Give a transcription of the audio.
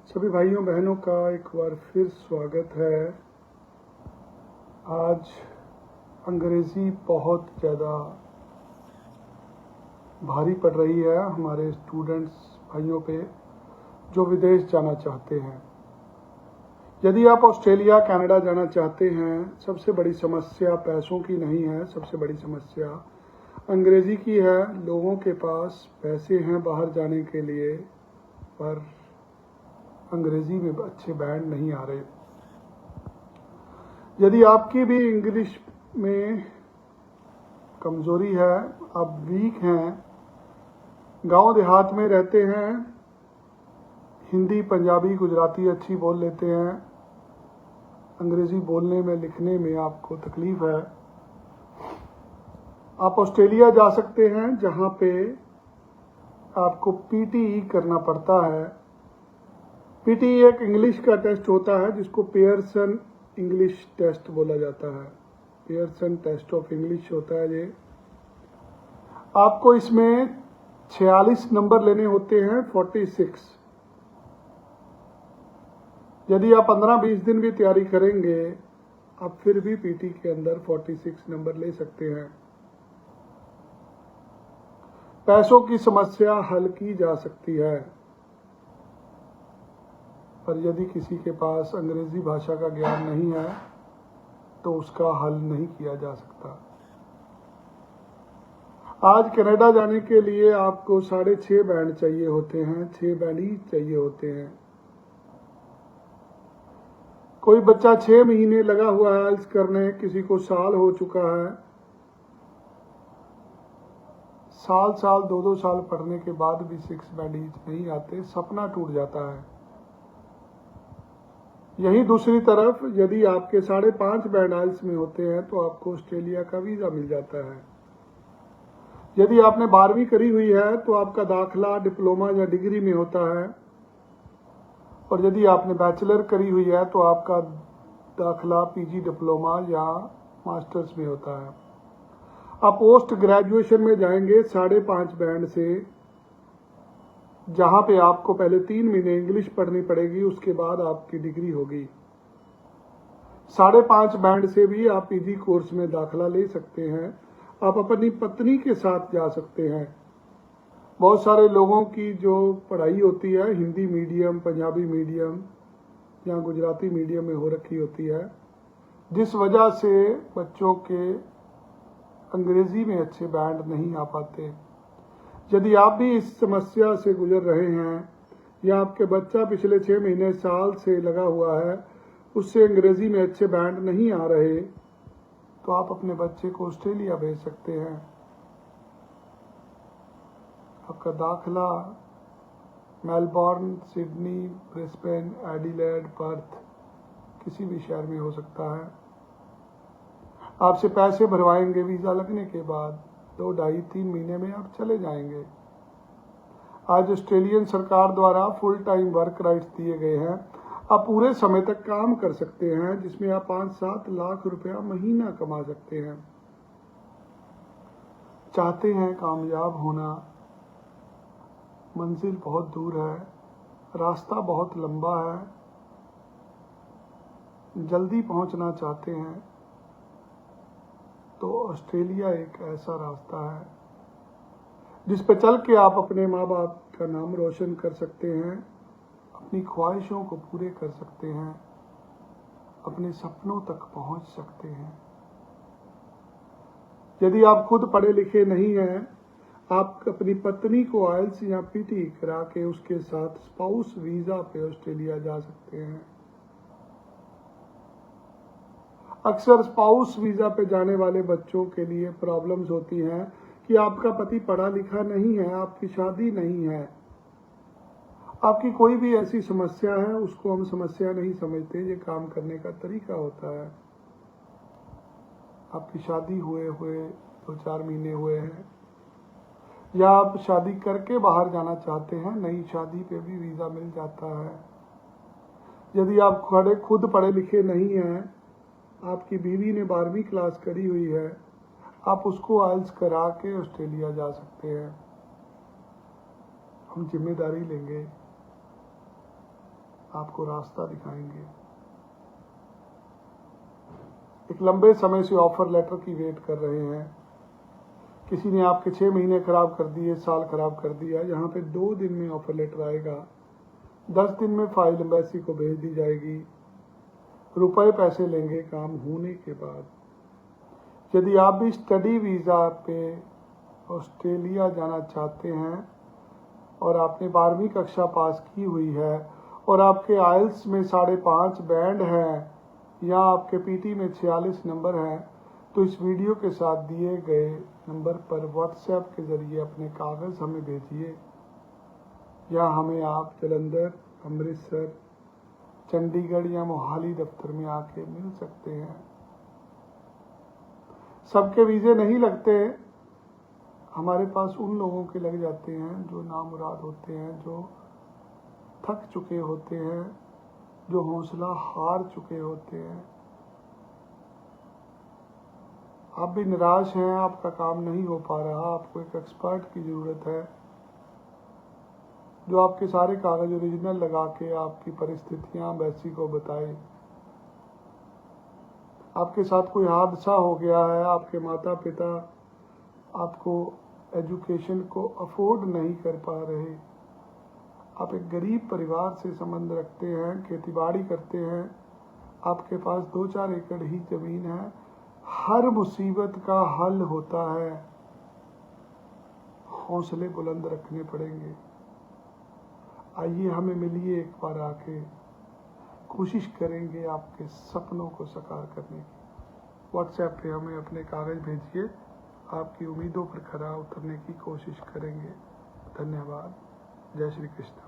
सभी भाइयों बहनों का एक बार फिर स्वागत है। आज अंग्रेज़ी बहुत ज़्यादा भारी पड़ रही है हमारे स्टूडेंट्स भाइयों पे जो विदेश जाना चाहते हैं। यदि आप ऑस्ट्रेलिया कनाडा जाना चाहते हैं, सबसे बड़ी समस्या पैसों की नहीं है, सबसे बड़ी समस्या अंग्रेज़ी की है। लोगों के पास पैसे हैं बाहर जाने के लिए, पर अंग्रेज़ी में अच्छे बैंड नहीं आ रहे। यदि आपकी भी इंग्लिश में कमज़ोरी है, आप वीक हैं, गांव देहात में रहते हैं, हिंदी पंजाबी गुजराती अच्छी बोल लेते हैं, अंग्रेज़ी बोलने में लिखने में आपको तकलीफ़ है, आप ऑस्ट्रेलिया जा सकते हैं जहां पे आपको पीटीई करना पड़ता है। पीटीई एक इंग्लिश का टेस्ट होता है जिसको पियर्सन इंग्लिश टेस्ट बोला जाता है। पियर्सन टेस्ट ऑफ इंग्लिश होता है ये। आपको इसमें 46 नंबर लेने होते हैं, 46। यदि आप 15-20 दिन भी तैयारी करेंगे, आप फिर भी पीटी के अंदर 46 नंबर ले सकते हैं। पैसों की समस्या हल की जा सकती है, पर यदि किसी के पास अंग्रेजी भाषा का ज्ञान नहीं है तो उसका हल नहीं किया जा सकता। आज कनाडा जाने के लिए आपको 6.5 बैंड चाहिए होते हैं, 6 बैंड ही चाहिए होते हैं। कोई बच्चा 6 महीने लगा हुआ है आइल्स करने, किसी को साल हो चुका है। साल 2-2 साल पढ़ने के बाद भी 6 बैंड नहीं आते, सपना टूट जाता है। यही दूसरी तरफ यदि आपके 5.5 बैंड आइल्स में होते हैं तो आपको ऑस्ट्रेलिया का वीज़ा मिल जाता है। यदि आपने 12वीं करी हुई है तो आपका दाखला डिप्लोमा या डिग्री में होता है, और यदि आपने बैचलर करी हुई है तो आपका दाखला पीजी डिप्लोमा या मास्टर्स में होता है। आप पोस्ट ग्रेजुएशन में जाएंगे 5.5 बैंड से, जहां पे आपको पहले 3 महीने इंग्लिश पढ़नी पड़ेगी, उसके बाद आपकी डिग्री होगी। 5.5 बैंड से भी आप पीजी कोर्स में दाखला ले सकते हैं। आप अपनी पत्नी के साथ जा सकते हैं। बहुत सारे लोगों की जो पढ़ाई होती है हिंदी मीडियम, पंजाबी मीडियम या गुजराती मीडियम में हो रखी होती है, जिस वजह से बच्चों के अंग्रेजी में अच्छे बैंड नहीं आ पाते। यदि आप भी इस समस्या से गुजर रहे हैं या आपके बच्चा पिछले 6 महीने साल से लगा हुआ है, उससे अंग्रेजी में अच्छे बैंड नहीं आ रहे, तो आप अपने बच्चे को ऑस्ट्रेलिया भेज सकते हैं। आपका दाखला Melbourne, Sydney, Brisbane, Adelaide, Perth किसी भी शहर में हो सकता है। आपसे पैसे भरवाएंगे, वीज़ा लगने के बाद 2, 2.5, 3 महीने में आप चले जाएंगे। आज ऑस्ट्रेलियन सरकार द्वारा फुल टाइम वर्क राइट्स दिए गए हैं। आप पूरे समय तक काम कर सकते हैं, जिसमें आप 5-7 लाख रुपया महीना कमा सकते हैं। चाहते हैं कामयाब होना, मंजिल बहुत दूर है, रास्ता बहुत लंबा है, जल्दी पहुंचना चाहते हैं तो ऑस्ट्रेलिया एक ऐसा रास्ता है जिस पर चल के आप अपने माँ बाप का नाम रोशन कर सकते हैं, अपनी ख्वाहिशों को पूरे कर सकते हैं, अपने सपनों तक पहुंच सकते हैं। यदि आप खुद पढ़े लिखे नहीं हैं, आप अपनी पत्नी को आइल्स या पीटी करा के उसके साथ स्पाउस वीज़ा पे ऑस्ट्रेलिया जा सकते हैं। अक्सर स्पाउस वीज़ा पे जाने वाले बच्चों के लिए प्रॉब्लम्स होती हैं कि आपका पति पढ़ा लिखा नहीं है, आपकी शादी नहीं है, आपकी कोई भी ऐसी समस्या है, उसको हम समस्या नहीं समझते, ये काम करने का तरीका होता है। आपकी शादी हुए 2-4 महीने हुए हैं, या आप शादी करके बाहर जाना चाहते हैं, नई शादी पे भी वीज़ा मिल जाता है। यदि आप खुद पढ़े लिखे नहीं हैं, आपकी बीवी ने 12वीं क्लास करी हुई है, आप उसको आइल्स करा के ऑस्ट्रेलिया जा सकते हैं। हम जिम्मेदारी लेंगे। आपको रास्ता दिखाएंगे। एक लंबे समय से ऑफर लेटर की वेट कर रहे हैं, किसी ने आपके 6 महीने खराब कर दिए, साल खराब कर दिया, यहाँ पे 2 दिन में ऑफर लेटर आएगा, 10 दिन में फाइल एम्बेसी को भेज दी जाएगी, रुपए पैसे लेंगे काम होने के बाद। यदि आप भी स्टडी वीज़ा पे ऑस्ट्रेलिया जाना चाहते हैं और आपने 12वीं कक्षा पास की हुई है और आपके आइल्स में 5.5 बैंड है या आपके पीटी में 46 नंबर हैं, तो इस वीडियो के साथ दिए गए नंबर पर व्हाट्सएप के ज़रिए अपने कागज़ हमें भेजिए, या हमें आप जलंधर, अमृतसर, चंडीगढ़ या मोहाली दफ्तर में आके मिल सकते हैं। सबके वीज़े नहीं लगते, हमारे पास उन लोगों के लग जाते हैं जो नामुराद होते हैं, जो थक चुके होते हैं, जो हौसला हार चुके होते हैं। आप भी निराश हैं, आपका काम नहीं हो पा रहा, आपको एक एक्सपर्ट की ज़रूरत है जो आपके सारे कागज ओरिजिनल लगा के आपकी परिस्थितियां एम्बेसी को बताए। आपके साथ कोई हादसा हो गया है, आपके माता पिता आपको एजुकेशन को अफोर्ड नहीं कर पा रहे, आप एक गरीब परिवार से संबंध रखते हैं, खेतीबाड़ी करते हैं, आपके पास 2-4 एकड़ ही जमीन है, हर मुसीबत का हल होता है। हौसले बुलंद रखने पड़ेंगे। आइए हमें मिलिए एक बार आके, कोशिश करेंगे आपके सपनों को साकार करने की। व्हाट्सएप पे हमें अपने कागज भेजिए, आपकी उम्मीदों पर खरा उतरने की कोशिश करेंगे। धन्यवाद। जय श्री कृष्ण।